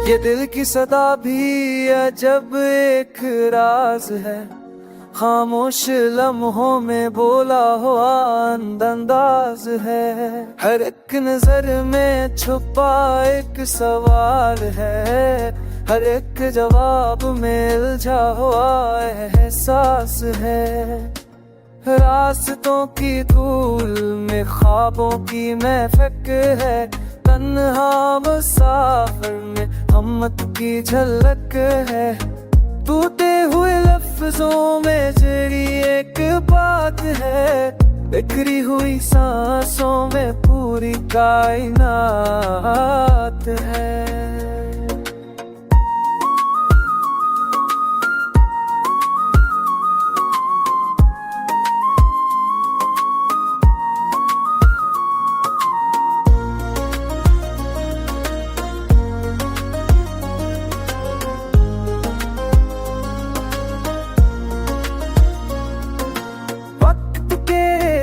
ये दिल की सदा भी अजब एक राज है, खामोश लम्हों में बोला हुआ अंदाज है। हर एक नजर में छुपा एक सवाल है, हर एक जवाब में उलझा हुआ एहसास है। रास्तों की धूल में ख्वाबों की महफिक है, तन्हा मुसाफिर में हिम्मत की झलक है। टूटे हुए लफ्जों में जड़ी एक बात है, बिखरी हुई सांसों में पूरी कायनात है।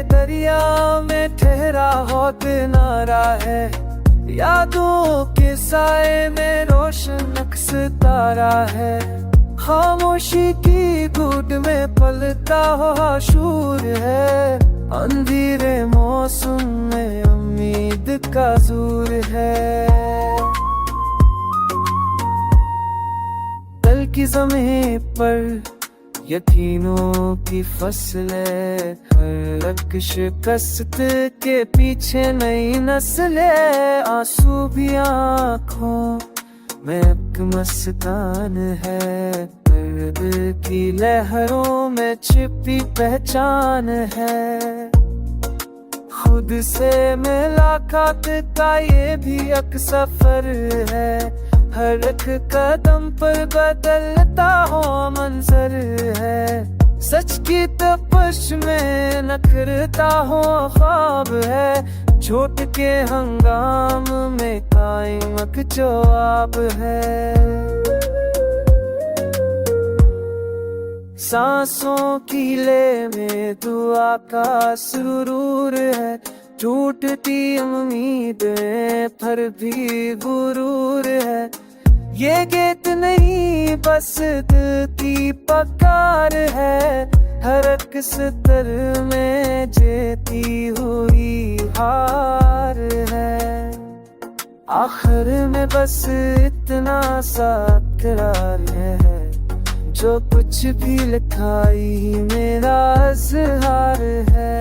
दरिया में ठहरा हो किनारा है, यादों के साए में रोशन अक्स तारा है। खामोशी की घुट में पलता हुआ शूर है, अंधेरे मौसम में उम्मीद का दूर है। दिल की ज़मीं पर यकीनों की फसलें, हर शिकस्त के पीछे नई नस्लें। आंसू भी आँखों में एक मस्तान है, दर्द की लहरों में छिपी पहचान है। खुद से मुलाकात का ये भी एक सफर है, हर एक कदम पर बदलता हो मंजर है। सच की तपश में नखरता हो ख्वाब है, झूठ के हंगाम में कायम एक जवाब है। सांसों की ले में दुआ का सुरूर है, टूटती उम्मीदें पर भी गुरूर है। ये गीत नहीं बस दिल की पुकार है, हर एक सतर में जीती हुई हार है। आखिर में बस इतना सा इकरार है, जो कुछ भी लिखाई मेरा इज़हार है।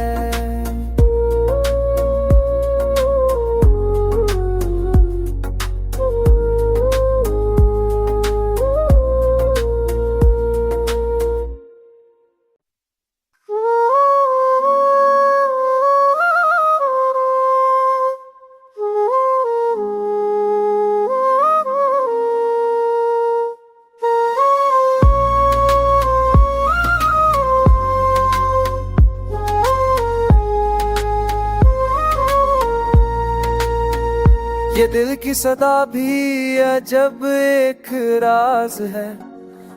ये दिल की सदा भी अजब एक राज है,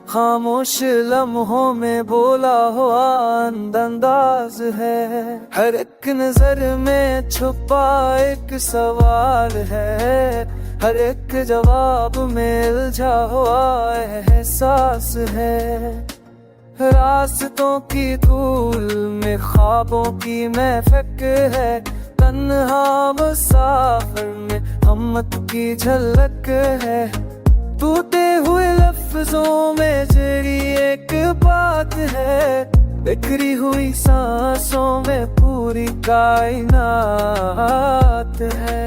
खामोश लम्हों में बोला हुआ अंदाज है। हर एक नजर में छुपा एक सवाल है, हर एक जवाब में उलझा हुआ एहसास है। रास्तों की धूल में ख्वाबों की महफिक है, तन्हा मुसाफिर में हिम्मत की झलक है। टूटे हुए लफ्जों में जड़ी एक बात है, बिखरी हुई सांसों में पूरी कायनात है।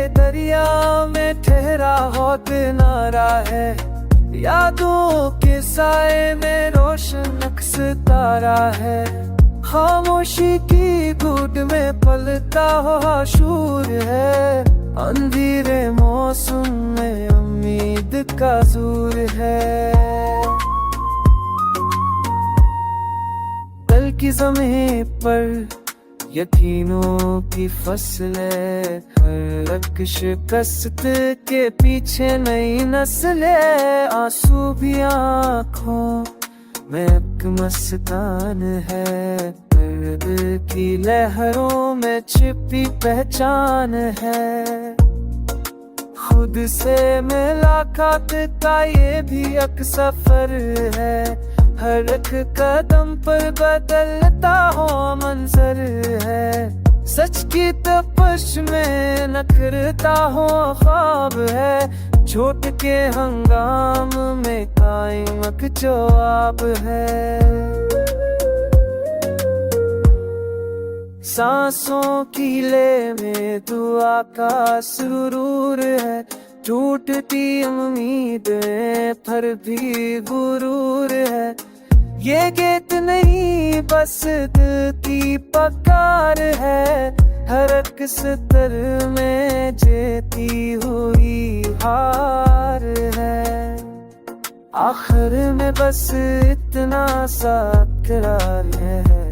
दरिया में ठहरा हो किनारा है, यादों के साए में रोशन अक्स तारा है। खामोशी की घुट में पलता हुआ शूर है, अंधेरे मौसम में उम्मीद का दूर है। दिल की ज़मीं पर यकीनों की फसलें, हर शिकस्त के पीछे नई नस्लें। आंसू भी आँखों में एक मस्तान है, दर्द की लहरों में छिपी पहचान है। खुद से मुलाकात का ये भी एक सफर है, हर एक कदम पर बदलता हो मंजर है। सच की तपश में नखरता हो ख्वाब है, झूठ के हंगाम में कायम एक जवाब है। सांसों की ले में दुआ का सुरूर है, टूटती उम्मीदें पर भी गुरूर है। ये गीत नहीं बस दिल की पुकार है, हर एक सतर में जीती हुई हार है। आखिर में बस इतना सा इकरार है,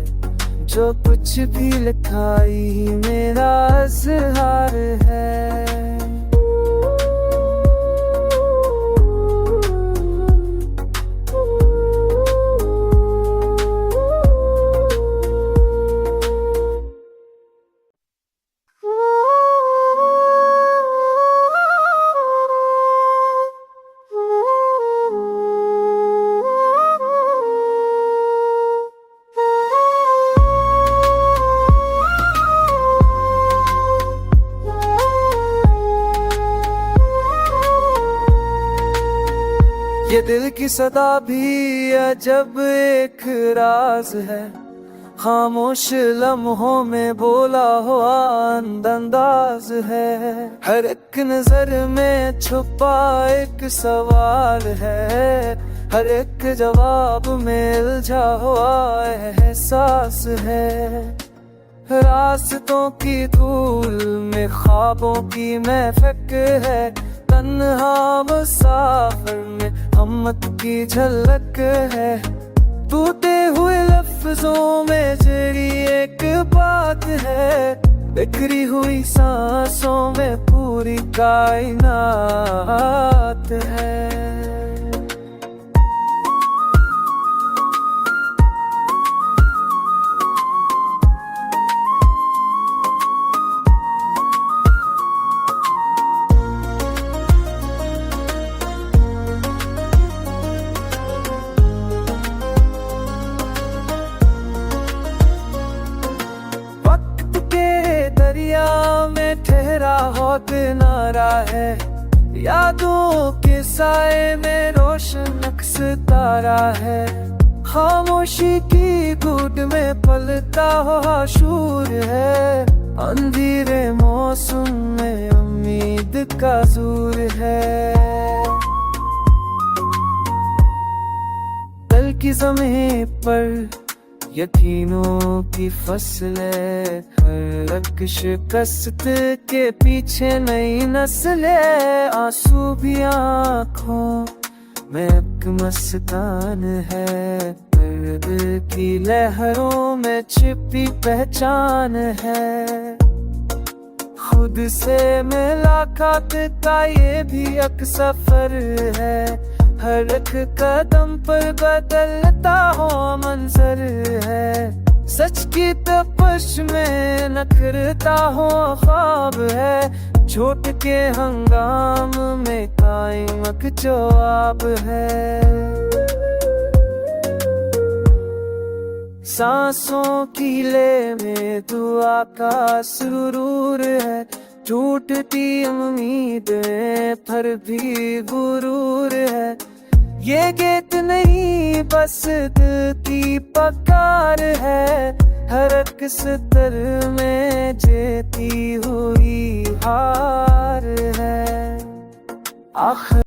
जो कुछ भी लिखाई मेरा इज़हार है। ये दिल की सदा भी अजब एक राज है, खामोश लम्हों में बोला हुआ अंदाज है। हर एक नजर में छुपा एक सवाल है, हर एक जवाब में उलझा हुआ एहसास है। रास्तों की धूल में ख्वाबों की महफिक है, तन्हा मुसाफिर में हिम्मत की झलक है। टूटे हुए लफ्जों में जड़ी एक बात है, बिखरी हुई सांसों में पूरी कायनात है। दरिया में ठहरा हो किनारा है, यादों के साए में रोशन अक्स तारा है। खामोशी की गूट में पलता हुआ शूर है, अंधेरे मौसम में उम्मीद का दूर है। कल की ज़मीं पर यकीनों की फसलें, हर शिकस्त के पीछे नई नस्लें। आंसू भी आँखों में एक मस्तान है, दर्द की लहरों में छिपी पहचान है। खुद से मुलाकात का ये भी एक सफर है, हर एक कदम पर बदलता हो मंजर है। सच की तपश में नखरता हो ख्वाब है, झूठ के हंगाम में कायम एक जवाब है। सांसों की ले में दुआ का सुरूर है, टूटती उम्मीदें पर भी गुरूर है। ये गीत नहीं बस दिल की पुकार है, हर एक सतर में जीती हुई हार है। आखिर